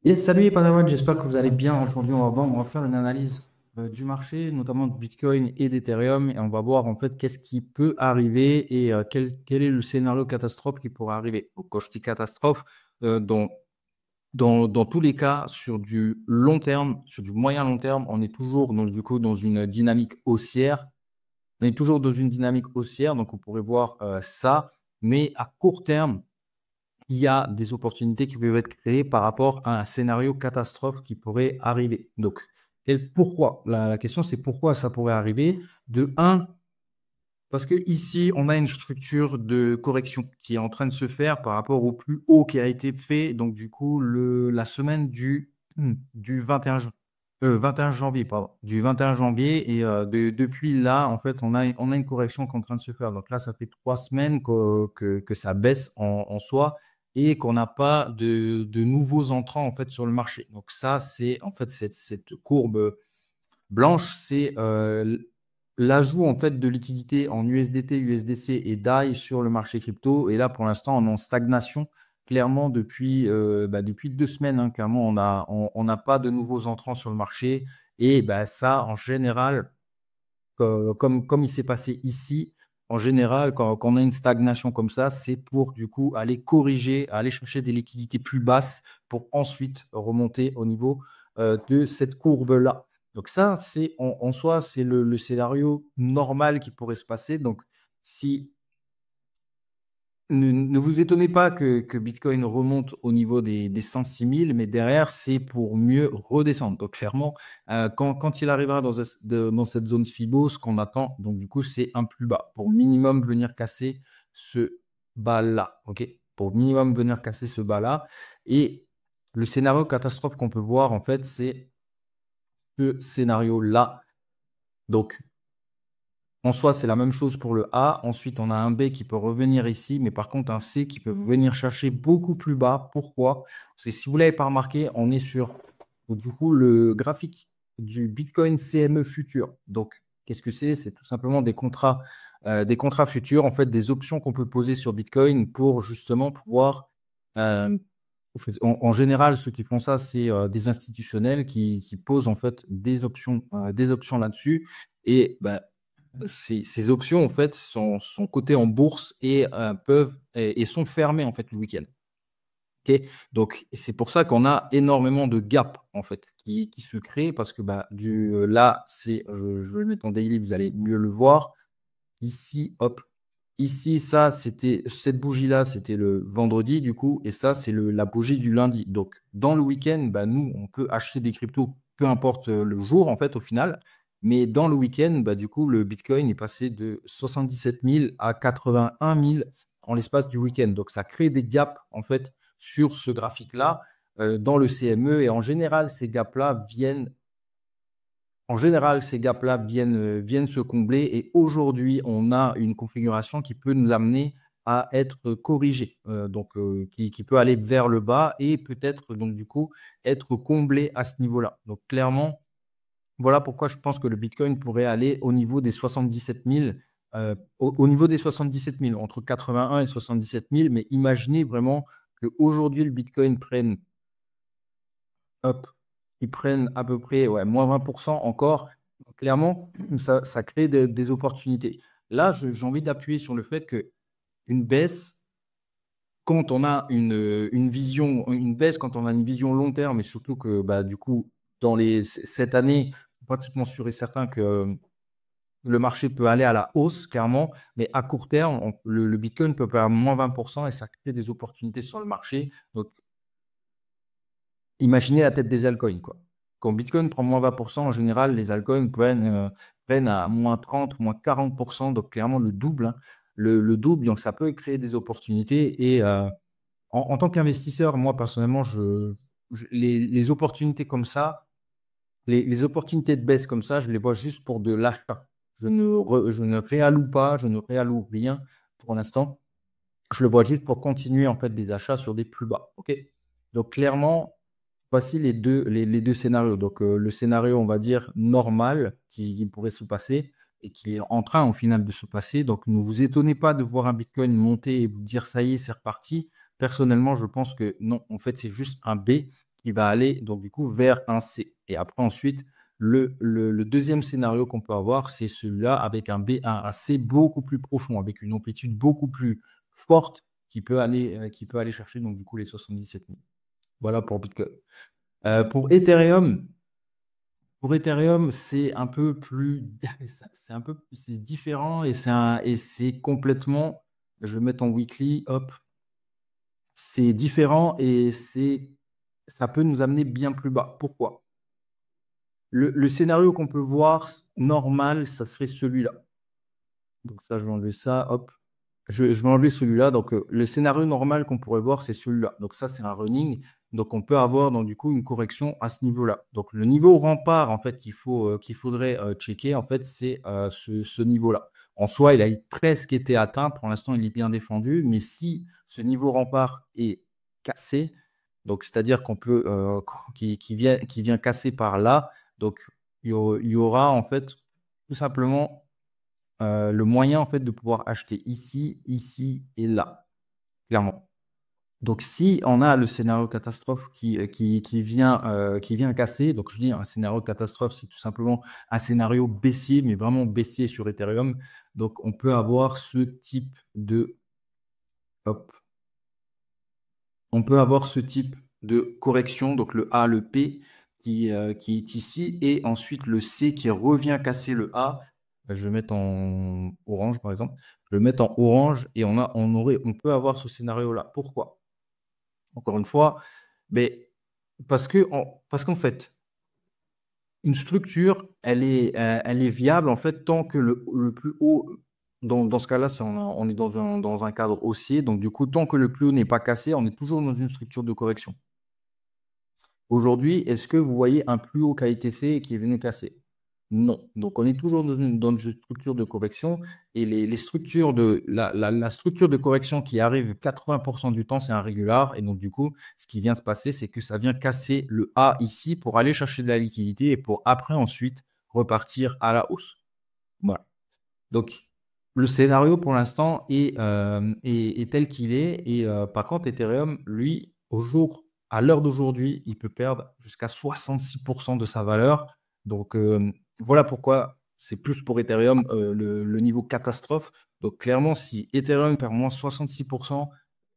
Yes, salut Padawan, j'espère que vous allez bien. Aujourd'hui, on va faire une analyse du marché, notamment de Bitcoin et d'Ethereum, et on va voir en fait qu'est-ce qui peut arriver et quel est le scénario catastrophe qui pourrait arriver. Donc, quand je dis catastrophe, dans tous les cas, sur du long terme, sur du moyen long terme, on est toujours donc, du coup, dans une dynamique haussière. On est toujours dans une dynamique haussière, donc on pourrait voir ça, mais à court terme, il y a des opportunités qui peuvent être créées par rapport à un scénario catastrophe qui pourrait arriver. Donc, et pourquoi? La question, c'est pourquoi ça pourrait arriver. De un, parce que ici, on a une structure de correction qui est en train de se faire par rapport au plus haut qui a été fait. Donc, du coup, la semaine du 21 janvier, pardon, du 21 janvier. Et depuis là, en fait, on a une correction qui est en train de se faire. Donc là, ça fait 3 semaines que ça baisse en soi et qu'on n'a pas de nouveaux entrants, en fait, sur le marché. Donc ça, c'est en fait cette courbe blanche, c'est l'ajout en fait de liquidité en USDT, USDC et DAI sur le marché crypto. Et là, pour l'instant, on est en stagnation. Clairement, depuis 2 semaines, hein, clairement, on n'a pas de nouveaux entrants sur le marché. Et bah, ça, en général, comme il s'est passé ici, en général, quand on a une stagnation comme ça, c'est pour du coup aller corriger, aller chercher des liquidités plus basses pour ensuite remonter au niveau de cette courbe-là. Donc ça, c'est en soi, c'est le scénario normal qui pourrait se passer. Donc si ne vous étonnez pas que Bitcoin remonte au niveau des 106 000, mais derrière, c'est pour mieux redescendre. Donc, clairement, quand il arrivera dans cette zone FIBO, ce qu'on attend, donc du coup, c'est un plus bas pour minimum venir casser ce bas-là. OK? Pour minimum venir casser ce bas-là. Et le scénario catastrophe qu'on peut voir, en fait, c'est ce scénario-là. Donc, en soi, c'est la même chose pour le A. Ensuite, on a un B qui peut revenir ici, mais par contre, un C qui peut venir chercher beaucoup plus bas. Pourquoi? Parce que si vous ne l'avez pas remarqué, on est sur du coup le graphique du Bitcoin CME futur. Donc, qu'est-ce que c'est? C'est tout simplement des contrats futurs, en fait, des options qu'on peut poser sur Bitcoin pour justement pouvoir. euh, en général, ceux qui font ça, c'est des institutionnels qui posent en fait des options là-dessus. Et bah, ces options, en fait, sont cotées en bourse et et sont fermées, en fait, le week-end. Ok. Donc, c'est pour ça qu'on a énormément de gaps, en fait, qui se créent parce que bah, là, je vais le mettre en daily, vous allez mieux le voir. Ici, hop. Ici, ça, c'était cette bougie-là, c'était le vendredi, du coup, et ça, c'est la bougie du lundi. Donc, dans le week-end, bah, nous, on peut acheter des cryptos, peu importe le jour, en fait, au final. Mais dans le week-end, bah, du coup, le Bitcoin est passé de 77 000 à 81 000 en l'espace du week-end. Donc, ça crée des gaps, en fait, sur ce graphique-là, dans le CME. Et en général, ces gaps-là viennent se combler et aujourd'hui, on a une configuration qui peut nous amener à être corrigé, qui peut aller vers le bas et peut-être donc du coup être comblé à ce niveau-là. Donc clairement, voilà pourquoi je pense que le Bitcoin pourrait aller au niveau des 77 000, au niveau des 77 000, entre 81 et 77 000. Mais imaginez vraiment qu'aujourd'hui, le Bitcoin prenne hop, ils prennent à peu près ouais, moins 20% encore. Clairement, ça crée des opportunités. Là, j'ai envie d'appuyer sur le fait qu'une baisse, quand on a une baisse, quand on a une vision long terme, et surtout que bah, du coup, cette année, pratiquement sûr et certain que le marché peut aller à la hausse, clairement, mais à court terme, le Bitcoin peut perdre moins 20% et ça crée des opportunités sur le marché. Donc, imaginez la tête des altcoins, quoi. Quand Bitcoin prend moins 20%, en général, les altcoins prennent à moins 30, moins 40%, donc clairement le double, hein. Le double, donc ça peut créer des opportunités. Et en tant qu'investisseur, moi personnellement, les opportunités comme ça, les opportunités de baisse comme ça, je les vois juste pour de l'achat. Je ne réalloue pas, je ne réalloue rien pour l'instant. Je le vois juste pour continuer en fait des achats sur des plus bas. Ok. Donc clairement, voici les deux scénarios. Donc le scénario, on va dire normal qui pourrait se passer et qui est en train au final de se passer. Donc ne vous étonnez pas de voir un Bitcoin monter et vous dire ça y est, c'est reparti. Personnellement, je pense que non. En fait, c'est juste un B qui va aller donc du coup vers un C. Et après ensuite, le deuxième scénario qu'on peut avoir, c'est celui-là avec un B, un C beaucoup plus profond, avec une amplitude beaucoup plus forte qui peut aller chercher donc du coup les 77 000. Voilà pour Bitcoin. Pour Ethereum, c'est un peu plus, c'est différent et c'est complètement, je vais mettre en weekly, hop, c'est différent et ça peut nous amener bien plus bas. Pourquoi? Le scénario qu'on peut voir normal, ça serait celui-là. Donc ça, je vais enlever ça, hop. Je vais enlever celui-là. Donc, le scénario normal qu'on pourrait voir, c'est celui-là. Donc ça, c'est un running. Donc, on peut avoir donc, du coup une correction à ce niveau-là. Donc, le niveau rempart, en fait, qu'il faudrait checker, en fait, c'est ce niveau-là. En soi, il a presque été atteint. Pour l'instant, il est bien défendu. Mais si ce niveau rempart est cassé, donc c'est-à-dire qu'on peut qui vient casser par là, donc il y aura en fait tout simplement le moyen en fait de pouvoir acheter ici, ici et là, clairement. Donc si on a le scénario catastrophe qui vient casser, donc je dis un scénario catastrophe, c'est tout simplement un scénario baissier, mais vraiment baissier sur Ethereum. Donc on peut avoir ce type de hop, on peut avoir ce type de correction, donc le A, le P qui est ici, et ensuite le C qui revient casser le A. Je vais mettre en orange, par exemple. Je vais mettre en orange et on peut avoir ce scénario-là. Pourquoi? Encore une fois, mais parce qu'en fait, une structure, elle est viable en fait tant que le plus haut, dans ce cas-là, on est dans un cadre haussier. Donc, du coup, tant que le plus haut n'est pas cassé, on est toujours dans une structure de correction. Aujourd'hui, est-ce que vous voyez un plus haut KITC qui est venu casser? Non. Donc, on est toujours dans une structure de correction et les structures la structure de correction qui arrive 80% du temps, c'est un régular. Et donc, du coup, ce qui vient se passer, c'est que ça vient casser le A ici pour aller chercher de la liquidité et pour après ensuite repartir à la hausse. Voilà. Donc, le scénario pour l'instant est tel qu'il est. Et par contre, Ethereum, lui, à l'heure d'aujourd'hui, il peut perdre jusqu'à 66% de sa valeur. Donc, voilà pourquoi c'est plus pour Ethereum le niveau catastrophe. Donc, clairement, si Ethereum perd moins 66%,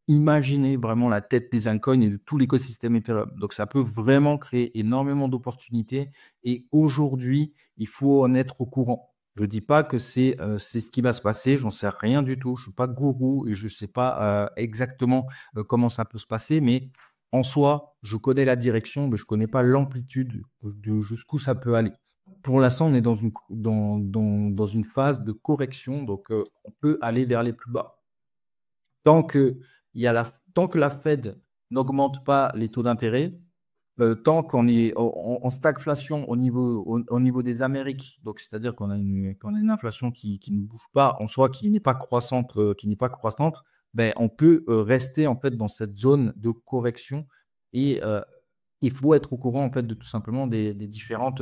imaginez vraiment la tête des altcoins et de tout l'écosystème Ethereum. Donc, ça peut vraiment créer énormément d'opportunités. Et aujourd'hui, il faut en être au courant. Je ne dis pas que c'est ce qui va se passer, j'en sais rien du tout. Je ne suis pas gourou et je ne sais pas exactement comment ça peut se passer, mais en soi, je connais la direction, mais je ne connais pas l'amplitude de jusqu'où ça peut aller. Pour l'instant, on est dans une phase de correction, donc on peut aller vers les plus bas. Tant que, tant que la Fed n'augmente pas les taux d'intérêt, tant qu'on est en stagflation au niveau des Amériques, donc c'est-à-dire qu'on a une inflation qui ne bouge pas, en soi, qui n'est pas croissante, ben, on peut rester en fait dans cette zone de correction et il faut être au courant en fait de tout simplement des différents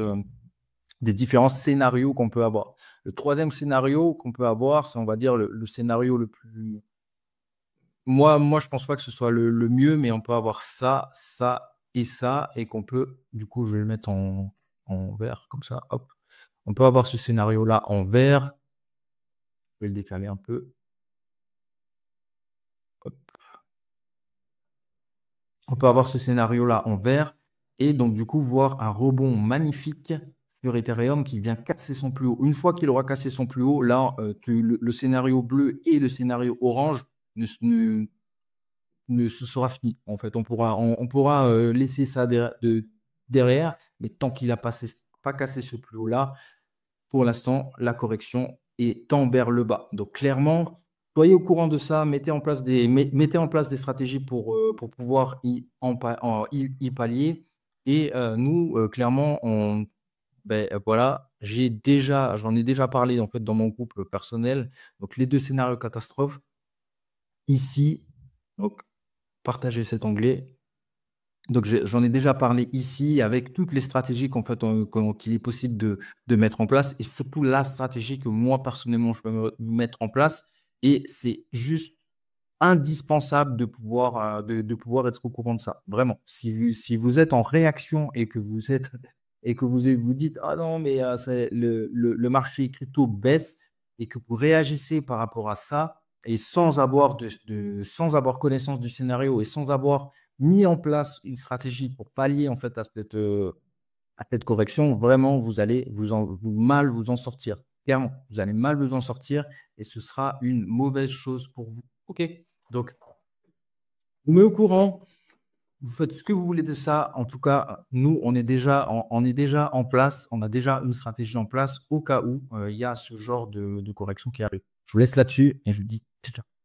scénarios qu'on peut avoir. Le troisième scénario qu'on peut avoir, c'est on va dire le scénario le plus moi, je pense pas que ce soit le mieux, mais on peut avoir ça, ça, et qu'on peut, du coup, je vais le mettre en vert, comme ça, hop. On peut avoir ce scénario-là en vert. Je vais le décaler un peu. Hop. On peut avoir ce scénario-là en vert, et donc, du coup, voir un rebond magnifique sur Ethereum qui vient casser son plus haut. Une fois qu'il aura cassé son plus haut, là, le scénario bleu et le scénario orange ce sera fini. En fait, on pourra laisser ça derrière, mais tant qu'il n'a pas cassé ce plus haut-là, pour l'instant, la correction est tend vers le bas. Donc, clairement, soyez au courant de ça, mettez en place des stratégies pour pouvoir y pallier. Et nous, clairement, voilà, j'en ai déjà parlé en fait dans mon groupe personnel. Donc, les deux scénarios catastrophes ici. Donc, partager cet onglet. Donc, j'en ai déjà parlé ici avec toutes les stratégies qu'il est possible de mettre en place et surtout la stratégie que moi, personnellement, je peux mettre en place. Et c'est juste indispensable de pouvoir être au courant de ça. Vraiment. Si vous êtes en réaction et que vous êtes et que vous dites: «Ah non, mais c'est le marché crypto baisse» et que vous réagissez par rapport à ça et sans avoir connaissance du scénario et sans avoir mis en place une stratégie pour pallier en fait à cette correction, vraiment vous allez mal vous en sortir. Clairement, vous allez mal vous en sortir et ce sera une mauvaise chose pour vous. OK? Donc, vous mettez au courant, vous faites ce que vous voulez de ça. En tout cas, nous, on est déjà en place. On a déjà une stratégie en place au cas où, il y a ce genre de correction qui arrive. Je vous laisse là-dessus et je vous dis ciao, ciao.